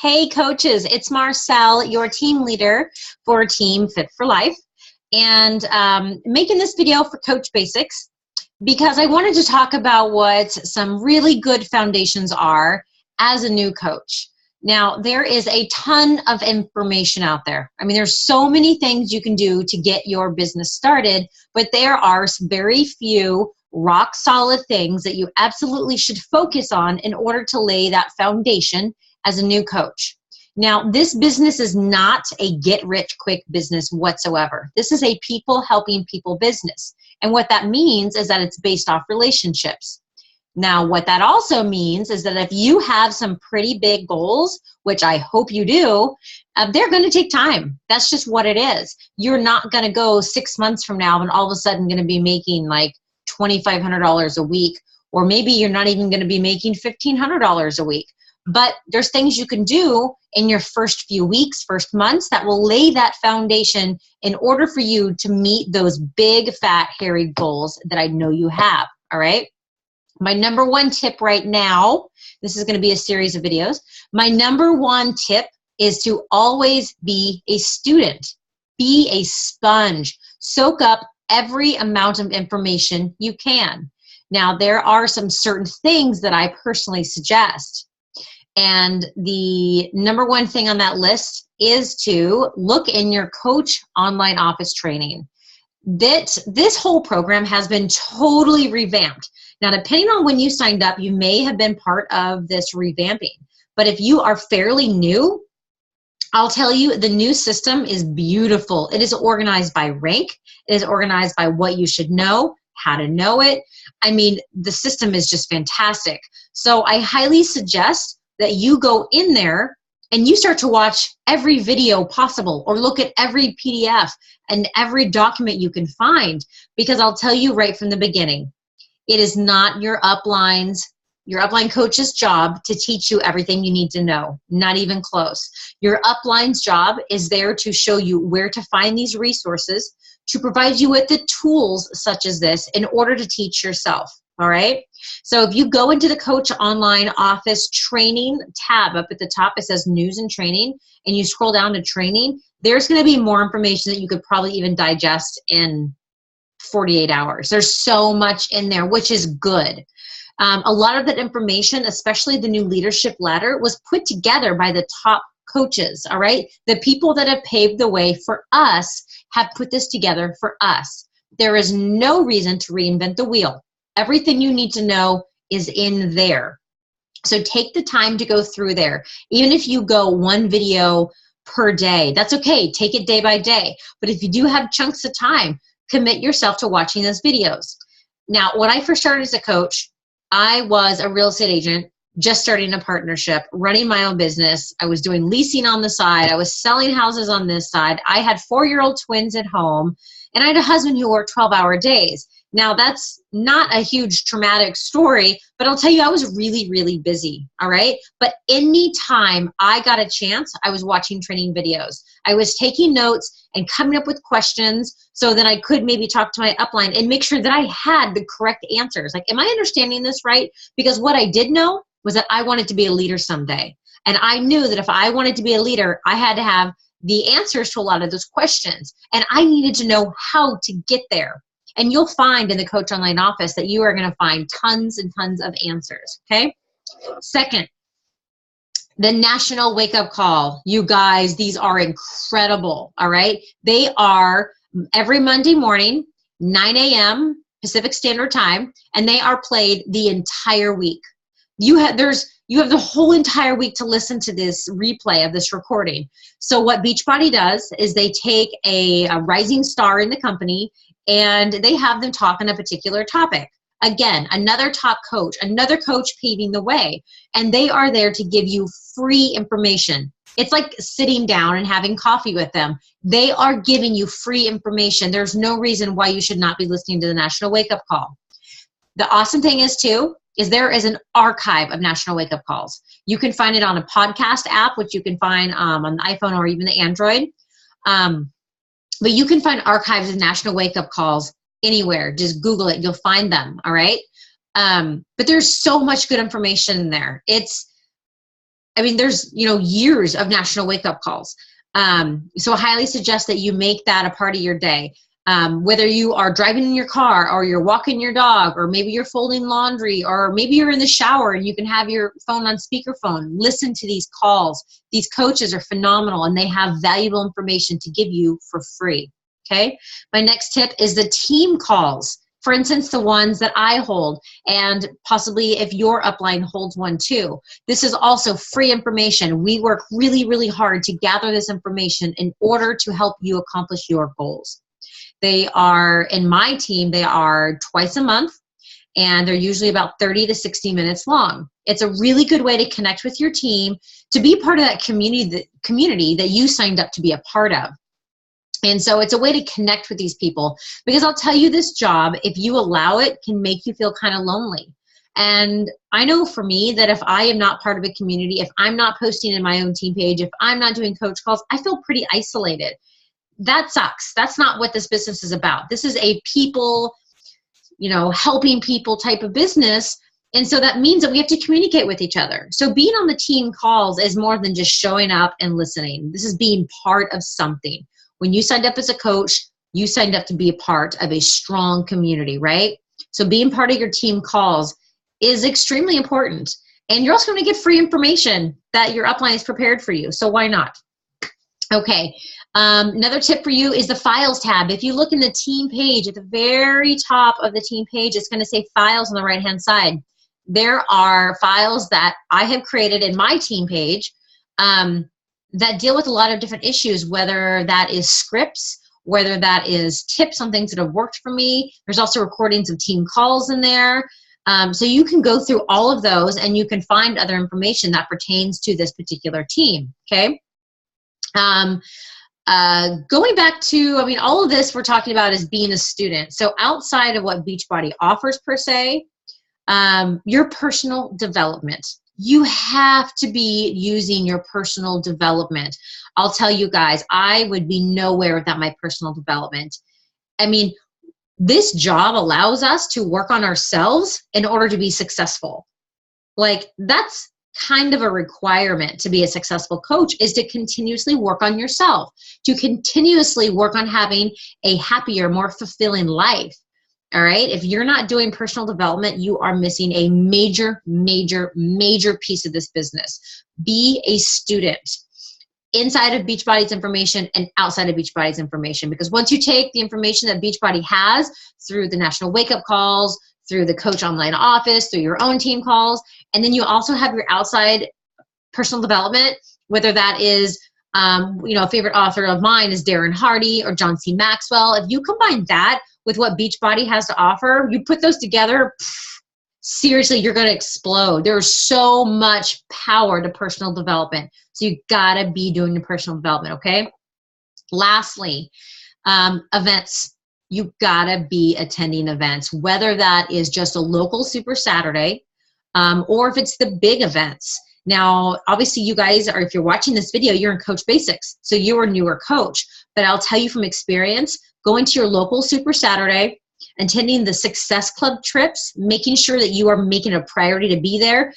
Hey coaches, it's Marcel, your team leader for Team Fit for Life, and making this video for Coach Basics because I wanted to talk about what some really good foundations are as a new coach. Now, there is a ton of information out there. I mean, there's so many things you can do to get your business started, but there are very few rock solid things that you absolutely should focus on in order to lay that foundation as a new coach. Now, this business is not a get-rich-quick business whatsoever. This is a people helping people business. And what that means is that it's based off relationships. Now, what that also means is that if you have some pretty big goals, which I hope you do, they're going to take time. That's just what it is. You're not going to go 6 months from now and all of a sudden going to be making like $2,500 a week, or maybe you're not even going to be making $1,500 a week. But there's things you can do in your first few weeks, first months, that will lay that foundation in order for you to meet those big, fat, hairy goals that I know you have, all right? My number one tip right now, this is going to be a series of videos. My number one tip is to always be a student. Be a sponge. Soak up every amount of information you can. Now, there are some certain things that I personally suggest. And the number one thing on that list is to look in your coach online office training. This whole program has been totally revamped. Now, depending on when you signed up, you may have been part of this revamping. But if you are fairly new, I'll tell you, the new system is beautiful. It is organized by rank. It is organized by what you should know, how to know it. I mean, the system is just fantastic. So I highly suggest that you go in there and you start to watch every video possible or look at every PDF and every document you can find, because I'll tell you right from the beginning, it is not your upline coach's job to teach you everything you need to know, not even close. Your upline's job is there to show you where to find these resources, to provide you with the tools such as this in order to teach yourself. All right. So if you go into the Coach Online Office Training tab up at the top, it says News and Training, and you scroll down to Training, there's going to be more information that you could probably even digest in 48 hours. There's so much in there, which is good. A lot of that information, especially the new leadership ladder, was put together by the top coaches. All right. The people that have paved the way for us have put this together for us. There is no reason to reinvent the wheel. Everything you need to know is in there. So take the time to go through there. Even if you go one video per day, that's okay. Take it day by day. But if you do have chunks of time, commit yourself to watching those videos. Now, when I first started as a coach, I was a real estate agent, just starting a partnership, running my own business. I was doing leasing on the side. I was selling houses on this side. I had 4-year-old twins at home, and I had a husband who worked 12-hour days. Now, that's not a huge traumatic story, but I'll tell you, I was really, really busy, all right? But anytime I got a chance, I was watching training videos. I was taking notes and coming up with questions so that I could maybe talk to my upline and make sure that I had the correct answers. Like, am I understanding this right? Because what I did know was that I wanted to be a leader someday. And I knew that if I wanted to be a leader, I had to have the answers to a lot of those questions. And I needed to know how to get there. And you'll find in the Coach Online Office that you are going to find tons and tons of answers, okay? Second, the National Wake Up Call. You guys, these are incredible, all right? They are every Monday morning, 9 a.m. Pacific Standard Time, and they are played the entire week. You have the whole entire week to listen to this replay of this recording. So what Beachbody does is they take a rising star in the company and they have them talk on a particular topic. Again, another top coach, another coach paving the way, and they are there to give you free information. It's like sitting down and having coffee with them. They are giving you free information. There's no reason why you should not be listening to the National Wake Up Call. The awesome thing is too, is there is an archive of National Wake Up Calls. You can find it on a podcast app, which you can find on the iPhone or even the Android. But you can find archives of National Wake Up Calls anywhere. Just Google it. You'll find them, all right? But there's so much good information in there. It's I mean, there's, years of national wake-up calls. So I highly suggest that you make that a part of your day. Whether you are driving in your car or you're walking your dog, or maybe you're folding laundry, or maybe you're in the shower and you can have your phone on speakerphone, listen to these calls. These coaches are phenomenal and they have valuable information to give you for free. Okay. My next tip is the team calls. For instance, the ones that I hold, and possibly if your upline holds one too. This is also free information. We work really, really hard to gather this information in order to help you accomplish your goals. They are, in my team, they are twice a month, and they're usually about 30 to 60 minutes long. It's a really good way to connect with your team, to be part of that community that you signed up to be a part of. And so it's a way to connect with these people, because I'll tell you, this job, if you allow it, can make you feel kind of lonely. And I know for me that if I am not part of a community, if I'm not posting in my own team page, if I'm not doing coach calls, I feel pretty isolated. That sucks. That's not what this business is about. This is a people, helping people type of business. And so that means that we have to communicate with each other. So being on the team calls is more than just showing up and listening. This is being part of something. When you signed up as a coach, you signed up to be a part of a strong community, right? So being part of your team calls is extremely important. And you're also going to get free information that your upline is prepared for you. So why not? Okay. Another tip for you is the files tab. If you look in the team page, at the very top of the team page, it's going to say files on the right-hand side. There are files that I have created in my team page that deal with a lot of different issues, whether that is scripts, whether that is tips on things that have worked for me. There's also recordings of team calls in there. So you can go through all of those and you can find other information that pertains to this particular team, okay? Going back to, all of this we're talking about is being a student. So outside of what Beachbody offers per se, your personal development. You have to be using your personal development. I'll tell you guys, I would be nowhere without my personal development. This job allows us to work on ourselves in order to be successful. That's kind of a requirement to be a successful coach, is to continuously work on yourself, to continuously work on having a happier, more fulfilling life. All right. If you're not doing personal development, you are missing a major, major, major piece of this business. Be a student inside of Beachbody's information and outside of Beachbody's information, because once you take the information that Beachbody has through the national wake-up calls, through the coach online office, through your own team calls, and then you also have your outside personal development, whether that is a favorite author of mine is Darren Hardy or John C. Maxwell. If you combine that with what Beachbody has to offer, you put those together, seriously, you're going to explode. There's so much power to personal development. So you got to be doing your personal development, okay? Lastly, events. You got to be attending events, whether that is just a local Super Saturday or if it's the big events. Now, obviously, you guys are, if you're watching this video, you're in Coach Basics, so you're a newer coach. But I'll tell you from experience, going to your local Super Saturday, attending the Success Club trips, making sure that you are making a priority to be there,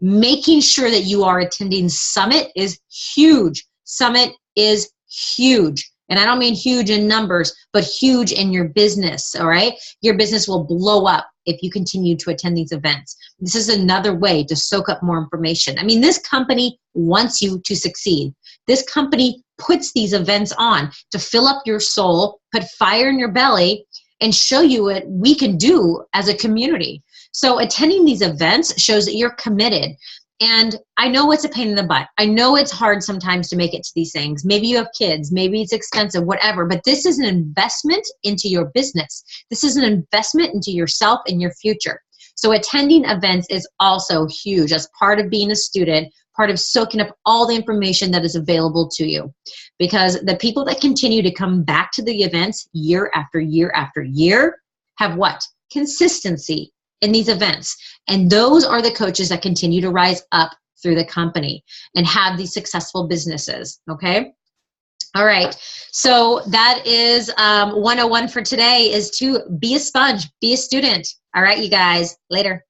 making sure that you are attending Summit is huge. Summit is huge. And I don't mean huge in numbers, but huge in your business, all right? Your business will blow up if you continue to attend these events. This is another way to soak up more information. This company wants you to succeed. This company puts these events on to fill up your soul, put fire in your belly, and show you what we can do as a community. So attending these events shows that you're committed. And I know it's a pain in the butt. I know it's hard sometimes to make it to these things. Maybe you have kids, maybe it's expensive, whatever, but this is an investment into your business. This is an investment into yourself and your future. So attending events is also huge as part of being a student, part of soaking up all the information that is available to you. Because the people that continue to come back to the events year after year after year have what? Consistency in these events. And those are the coaches that continue to rise up through the company and have these successful businesses, okay? All right, so that is 101 for today, is to be a sponge, be a student. All right, you guys, later.